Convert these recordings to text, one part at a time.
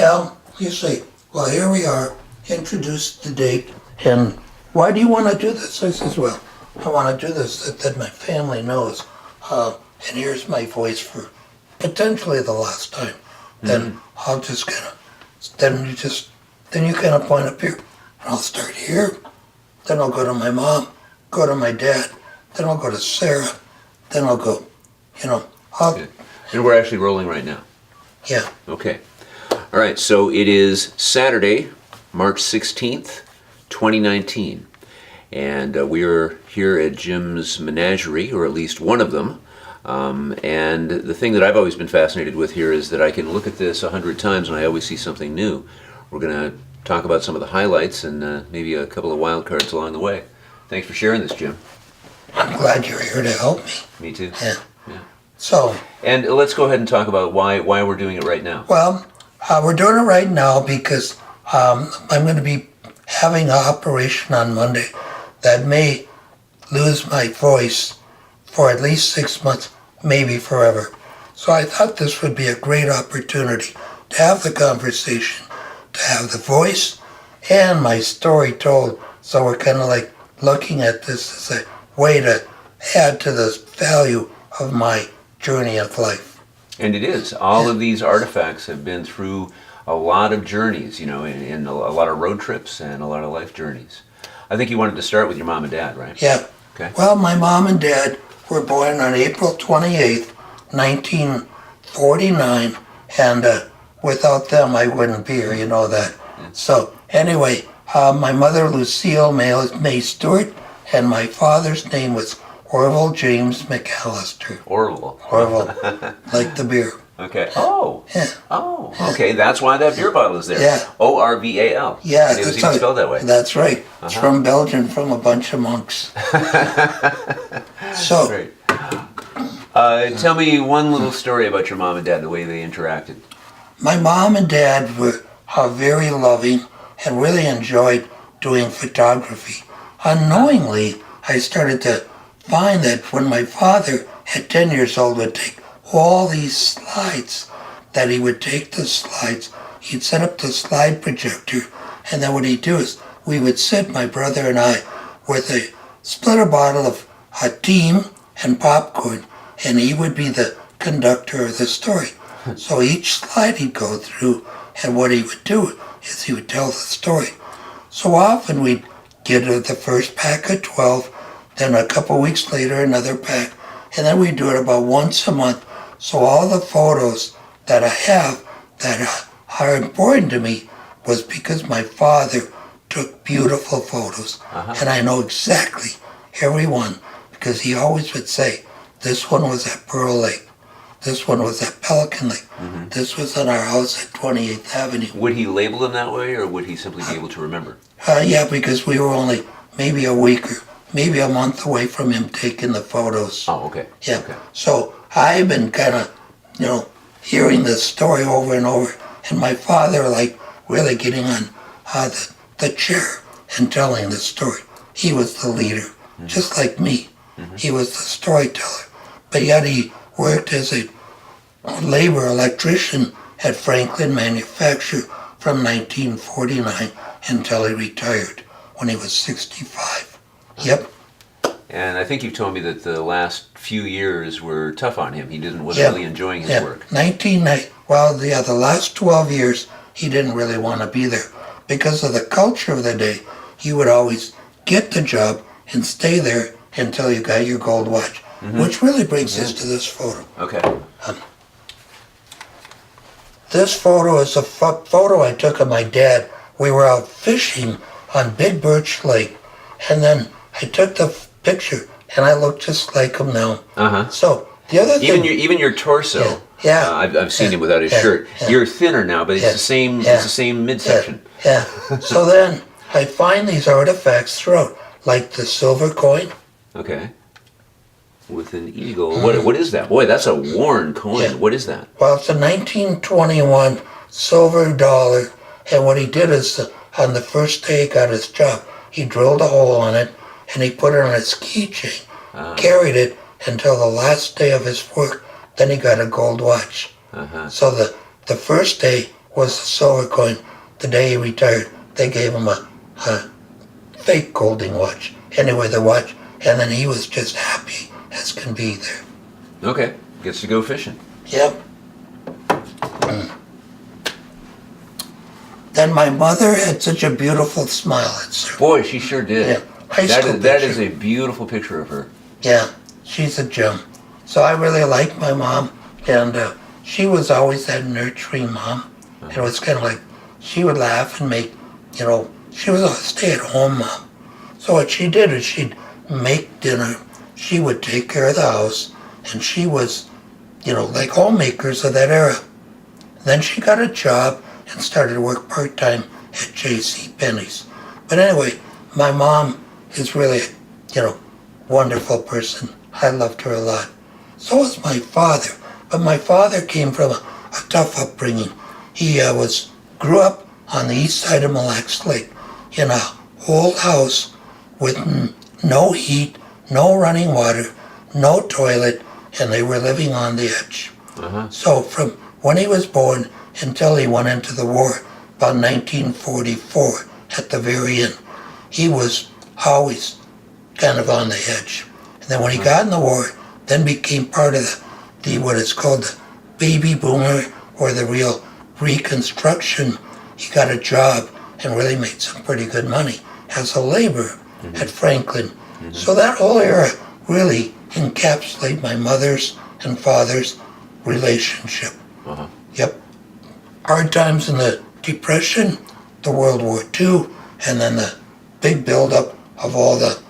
Well, you say, well, here we are, introduce the date, and why do you want to do this? I says, well, I want to do this that my family knows, and here's my voice for potentially the last time. Then I'll just kind of, then you kind of point up here, and I'll start here, then I'll go to my mom, go to my dad, then I'll go to Sarah, then I'll go, And we're actually rolling right now. Yeah. Okay. All right, so it is Saturday, March 16th, 2019. And we are here at Jim's menagerie, or at least one of them. And the thing that I've always been fascinated with here is that I can look at this 100 times and I always see something new. We're going to talk about some of the highlights and maybe a couple of wild cards along the way. Thanks for sharing this, Jim. I'm glad you're here to help me. Me too. Yeah. Yeah. So. And let's go ahead and talk about why we're doing it right now. Well, we're doing it right now because I'm going to be having an operation on Monday that may lose my voice for at least 6 months, maybe forever. So I thought this would be a great opportunity to have the conversation, to have the voice and my story told. So we're kind of like looking at this as a way to add to the value of my journey of life. And it is. All of these artifacts have been through a lot of journeys, and a lot of road trips and a lot of life journeys. I think you wanted to start with your mom and dad, right? Yeah. Okay. Well, my mom and dad were born on April 28th, 1949, and without them I wouldn't be here, you know that. Yeah. So anyway, my mother Lucille May Stewart, and my father's name was Orville James McAlister. Orville. Orville, like the beer. Okay. Oh. Yeah. Oh. Okay. That's why that beer bottle is there. Yeah. Orval. Yeah. And it was even spelled that way. That's right. It's from Belgium, from a bunch of monks. So. Great. Tell me one little story about your mom and dad, the way they interacted. My mom and dad were very loving and really enjoyed doing photography. Unknowingly, I started to find that when my father, at 10 years old, would take all these slides, that he would take the slides, he'd set up the slide projector, and then what he'd do is we would sit, my brother and I, with a splitter bottle of tea and popcorn, and he would be the conductor of the story. So each slide he'd go through, and what he would do is he would tell the story. So often we'd get the first pack of 12, then a couple weeks later another pack, and then we'd do it about once a month. So all the photos that I have that are important to me was because my father took beautiful photos. And I know exactly every one because he always would say, this one was at Pearl Lake, this one was at Pelican Lake, this was in our house at 28th Avenue. Would he label them that way, or would he simply be able to remember? Yeah, because we were only maybe a week or maybe a month away from him taking the photos. Oh, okay. Yeah. Okay. So I've been kind of, hearing this story over and over, and my father, like, really getting on the chair and telling the story. He was the leader, just like me. He was the storyteller. But yet he worked as a labor electrician at Franklin Manufacture from 1949 until he retired when he was 65. Yep. And I think you've told me that the last few years were tough on him. He wasn't really enjoying his work. The last 12 years, he didn't really want to be there. Because of the culture of the day, you would always get the job and stay there until you got your gold watch. Which really brings us to this photo. Okay. This photo is a photo I took of my dad. We were out fishing on Big Birch Lake, and then I took the picture, and I look just like him now. So the other thing, even your torso. Yeah. I've seen him without his shirt. You're thinner now, but it's the same. It's the same midsection. Yeah. So then I find these artifacts throughout, like the silver coin. Okay. With an eagle. What is that? Boy, that's a worn coin. Yeah. What is that? Well, it's a 1921 silver dollar, and what he did is on the first day he got his job, he drilled a hole in it, and he put it on his keychain, carried it until the last day of his work. Then he got a gold watch. So the first day was a solar coin. The day he retired, they gave him a fake Golding watch. Anyway, the watch, and then he was just happy as can be there. Okay, gets to go fishing. Yep. Then my mother had such a beautiful smile at her. Boy, she sure did. Yeah, high school That picture. is a beautiful picture of her. Yeah, she's a gem. So I really liked my mom, and she was always that nurturing mom. And it was kind of like she would laugh and make, she was a stay-at-home mom. So what she did is she'd make dinner, she would take care of the house, and she was, like homemakers of that era. Then she got a job and started to work part-time at J.C. Penney's. But anyway, my mom is really, wonderful person. I loved her a lot. So was my father. But my father came from a tough upbringing. He grew up on the east side of Mille Lacs Lake in a old house with no heat, no running water, no toilet, and they were living on the edge. Uh-huh. So from when he was born until he went into the war, about 1944, at the very end, he was always kind of on the edge. And then when he got in the war, then became part of the what is called the baby boomer, or the real Reconstruction. He got a job and really made some pretty good money as a laborer at Franklin. So that whole era really encapsulated my mother's and father's relationship. Uh-huh. Yep. Hard times in the Depression, the World War II, and then the big buildup of all the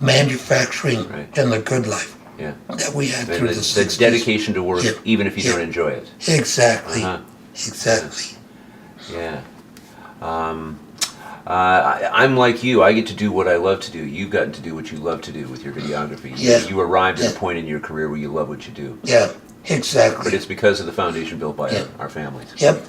manufacturing and the good life that we had through the 60s. The dedication to work, Yeah. even if you Yeah. don't enjoy it. Exactly. Uh-huh. Exactly. Yeah. I'm like you. I get to do what I love to do. You've gotten to do what you love to do with your videography. Yeah. You arrived at Yeah. a point in your career where you love what you do. Yeah, But exactly. it's because of the foundation built by Yeah. our families. Yep.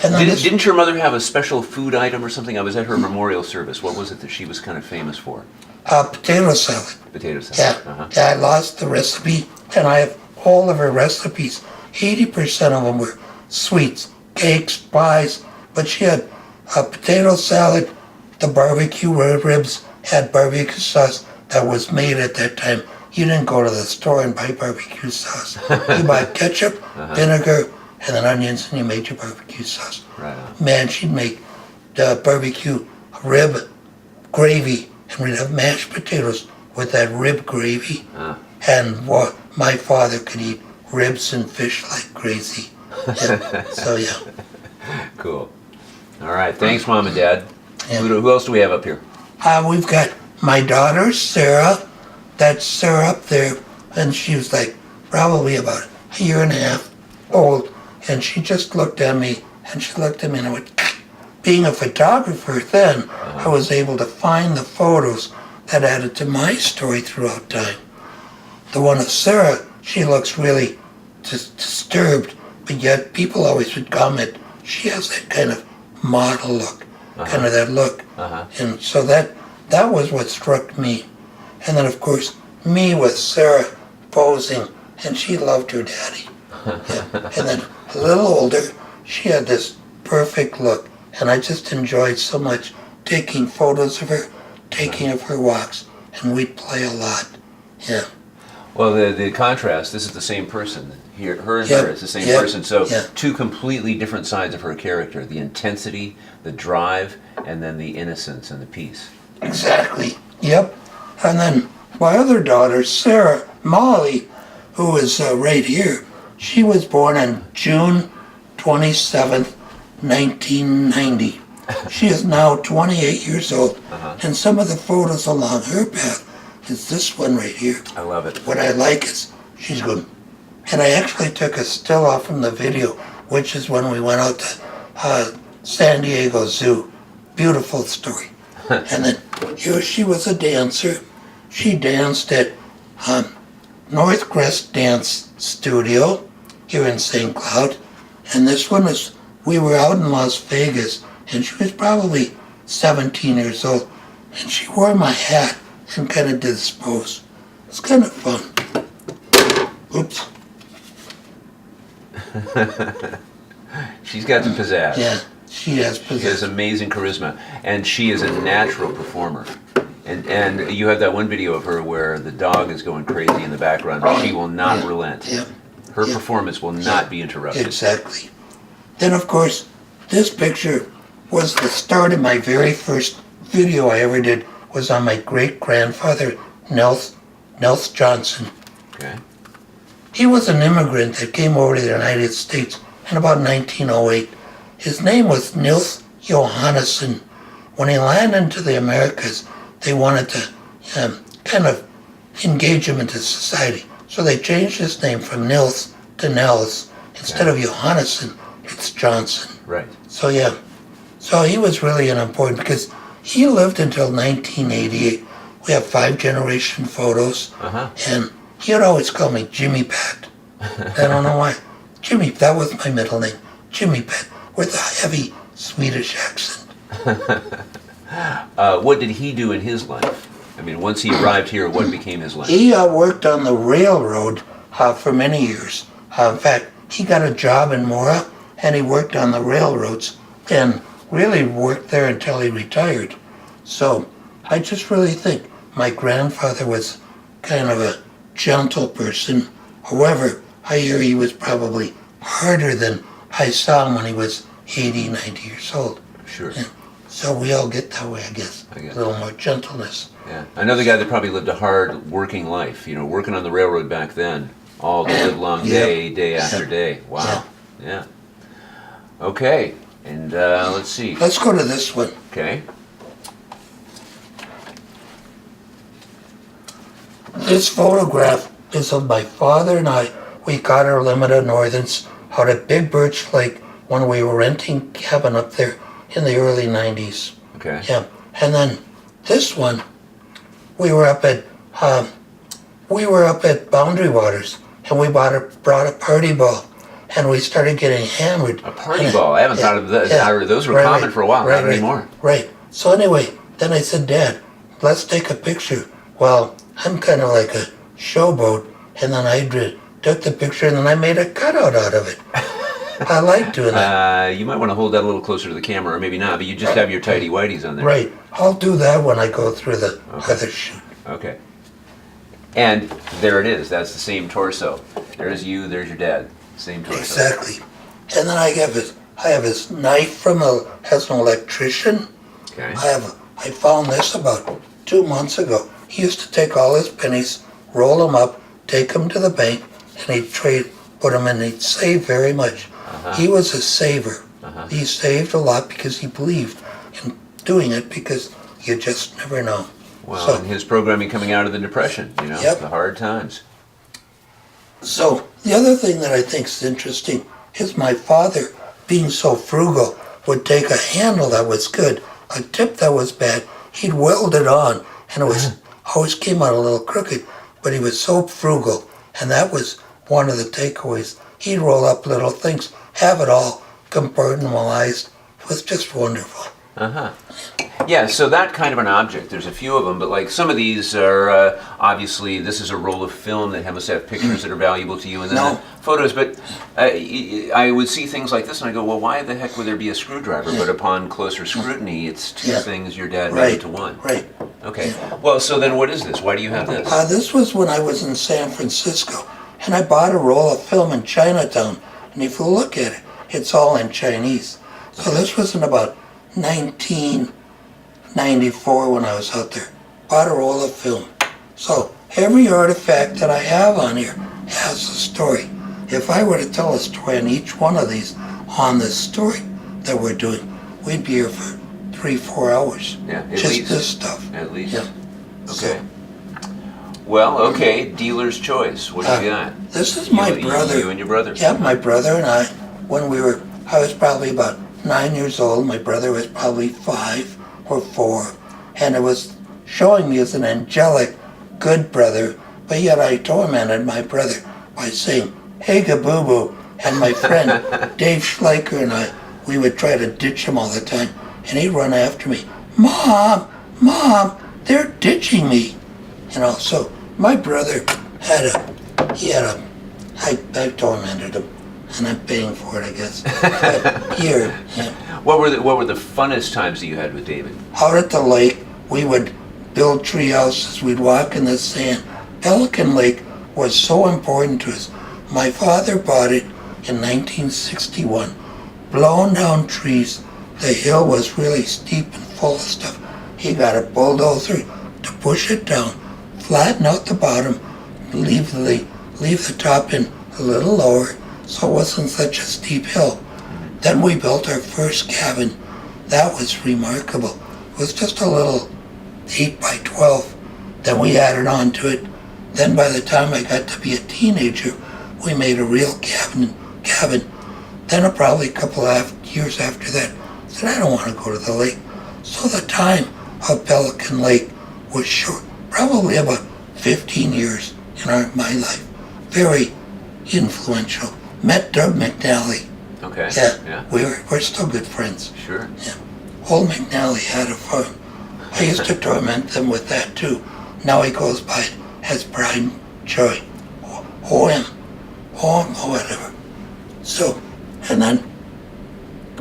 And then this, Didn't your mother have a special food item or something? I was at her memorial service. What was it that she was kind of famous for? potato salad. Potato salad. Yeah. Uh-huh. Yeah, I lost the recipe, and I have all of her recipes. 80% of them were sweets, cakes, pies, but she had a potato salad, the barbecue ribs had barbecue sauce that was made at that time. You didn't go to the store and buy barbecue sauce. You buy ketchup, vinegar, and then onions, and you made your barbecue sauce. Right on. Man, she'd make the barbecue rib gravy, and we'd have mashed potatoes with that rib gravy. And my father could eat ribs and fish like crazy. Yeah. So yeah. Cool. All right. Thanks, Mom and Dad. Yeah. Who else do we have up here? We've got my daughter, Sarah. That's Sarah up there. And she was like probably about a year and a half old. And she just looked at me, and I went, being a photographer then, I was able to find the photos that added to my story throughout time. The one of Sarah, she looks really disturbed, but yet people always would comment, she has that kind of model look, kind of that look. And so that was what struck me. And then of course, me with Sarah posing, and she loved her daddy. Yeah. And then a little older, she had this perfect look, and I just enjoyed so much taking photos of her, taking of her walks, and we'd play a lot. Yeah. Well, the contrast, this is the same person. Here, her and Yep. her, it's the same Yep. person. So Yep. two completely different sides of her character. The intensity, the drive, and then the innocence and the peace. Exactly. Yep. And then my other daughter, Sarah, Molly, who is right here, she was born on June 27th, 1990. She is now 28 years old, and some of the photos along her path is this one right here. I love it. What I like is she's good. And I actually took a still off from the video, which is when we went out to San Diego Zoo. Beautiful story. And then here she was a dancer. She danced at Northcrest Dance Studio here in St. Cloud. And this one is, we were out in Las Vegas, and she was probably 17 years old. And she wore my hat and kind of did this pose. It's kind of fun. Oops. She's got some pizzazz. Yeah, she has She has pizzazz. amazing charisma, and she is a natural performer. And you have that one video of her where the dog is going crazy in the background, and she will not relent. Yeah, Her yeah. performance will not be interrupted. exactly. Then, of course, this picture was the start of my very first video I ever did. Was on my great-grandfather, Nels Johnson. Okay. He was an immigrant that came over to the United States in about 1908. His name was Nils Johannesson. When he landed into the Americas, they wanted to kind of engage him into society. So they changed his name from Nils to Nels. Instead of Johannesson, it's Johnson. Right. So yeah, so he was really an important because he lived until 1988. We have 5-generation photos, and he would always call me Jimmy Pat. I don't know why. Jimmy, that was my middle name, Jimmy Pat, with a heavy Swedish accent. What did he do in his life? I mean, once he arrived here, what became his life? He worked on the railroad for many years. In fact, he got a job in Mora, and he worked on the railroads, and really worked there until he retired. So I just really think my grandfather was kind of a gentle person. However, I hear he was probably harder than I saw him when he was 80, 90 years old. Sure. And so we all get that way, I guess. I guess. A little more gentleness. Yeah. Another guy that probably lived a hard working life, you know, working on the railroad back then, all the livelong day after day. Wow. Yeah. Okay. And let's see. Let's go to this one. Okay. This photograph is of my father and I. We got our limited northerns out at Big Birch Lake when we were renting cabin up there in the early 90s. Okay. Yeah, and then this one, we were up at Boundary Waters, and we brought a party ball, and we started getting hammered. A party ball. I haven't thought of that. Those were common for a while. Not anymore. Right. So anyway, then I said, Dad, let's take a picture. Well, I'm kind of like a showboat, and then I took the picture, and then I made a cutout out of it. I like doing that. You might want to hold that a little closer to the camera, or maybe not, but you just have your tighty whities on there. Right. I'll do that when I go through the other shoot. Okay. And there it is. That's the same torso. There's you, there's your dad. Same torso. Exactly. And then I have his knife as an electrician. Okay. I found this about 2 months ago. He used to take all his pennies, roll them up, take them to the bank, and he'd put them in, he'd save very much. He was a saver. He saved a lot because he believed in doing it because you just never know. Well, and his programming coming out of the Depression, you know, Yep. the hard times. So the other thing that I think is interesting is my father, being so frugal, would take a handle that was good, a tip that was bad, he'd weld it on, and it always came out a little crooked, but he was so frugal, and that was one of the takeaways. He'd roll up little things, have it all compartmentalized. It was just wonderful. Yeah, so that kind of an object, there's a few of them, but like some of these are, obviously, this is a roll of film that must have pictures that are valuable to you, and then the photos, but I would see things like this and I go, well, why the heck would there be a screwdriver? But upon closer scrutiny, it's two things your dad made into one. Right. Okay, well, so then what is this? Why do you have this? This was when I was in San Francisco, and I bought a roll of film in Chinatown, and if you look at it, it's all in Chinese. So this was in about 1994 when I was out there. Bought a roll of film. So every artifact that I have on here has a story. If I were to tell a story on each one of these on this story that we're doing, we'd be here for 3-4 hours. Yeah, at just least. this stuff. At least. Yeah. Okay. Well, okay, dealer's choice. What do you got? This is my brother. You and your brother. Yeah, my brother and I, I was probably about 9 years old. My brother was probably 5 or 4. And it was showing me as an angelic, good brother, but yet I tormented my brother by saying, hey, Gaboo-boo. And my friend, Dave Schleicher, and I, we would try to ditch him all the time. And he'd run after me. Mom, they're ditching me. You know, so my brother I tormented him. and I'm paying for it, I guess. But here, yeah. What were the funnest times that you had with David? Out at the lake, we would build tree houses. We'd walk in the sand. Pelican Lake was so important to us. My father bought it in 1961. Blown down trees. The hill was really steep and full of stuff. He got a bulldozer to push it down, flatten out the bottom, leave the top in a little lower so it wasn't such a steep hill. Then we built our first cabin. That was remarkable. It was just a little 8 by 12. Then we added on to it. Then by the time I got to be a teenager, we made a real cabin. Then probably a couple of years after that, I said, I don't want to go to the lake. So the time of Pelican Lake was short, probably about 15 years in my life. Very influential. Met Doug McNally. Okay. Yeah. We're still good friends. Sure. Yeah. Old McNally had a farm. I used to torment them with that too. Now he goes by it as Pride and Joy. OM, or whatever. So, and then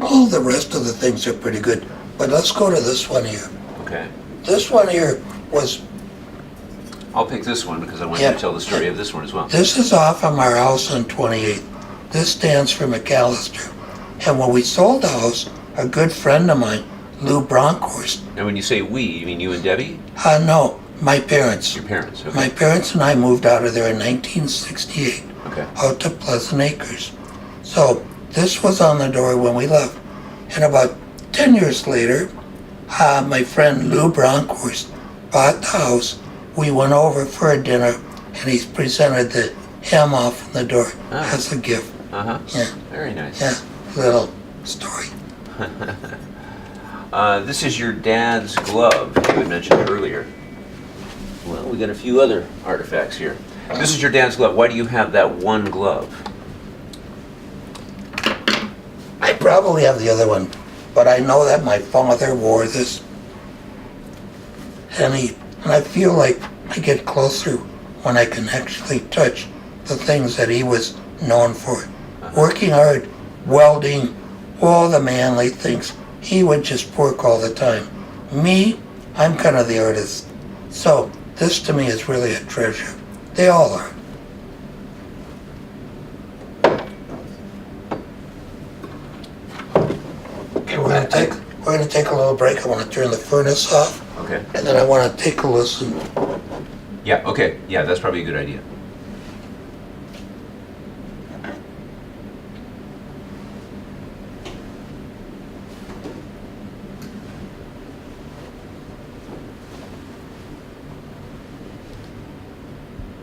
all the rest of the things are pretty good. But let's go to this one here. Okay. This one here was, I'll pick this one because I want you to tell the story of this one as well. this is off of our house on 28th. This stands for McAlister. And when we sold the house, a good friend of mine, Lou Bronkhorst, And when you say we, you mean you and Debbie? no, my parents. Your parents, okay. My parents and I moved out of there in 1968, Okay. out to Pleasant Acres. So this was on the door when we left. And about 10 years later, my friend Lou Bronkhorst bought the house. We went over for a dinner, and he presented the ham off in the door as a gift. Uh-huh. Yeah, Very nice. yeah, little story. This is your dad's glove you had mentioned earlier. Well, we got a few other artifacts here. This is your dad's glove. Why do you have that one glove? I probably have the other one, but I know that my father wore this, and I feel like I get closer when I can actually touch the things that he was known for. Working hard, welding, all the manly things. He would just work all the time. Me, I'm kind of the artist. So this to me is really a treasure. They all are. Okay, we're gonna take a little break. I want to turn the furnace off, Okay. and then I want to take a listen. Yeah, okay. Yeah, that's probably a good idea.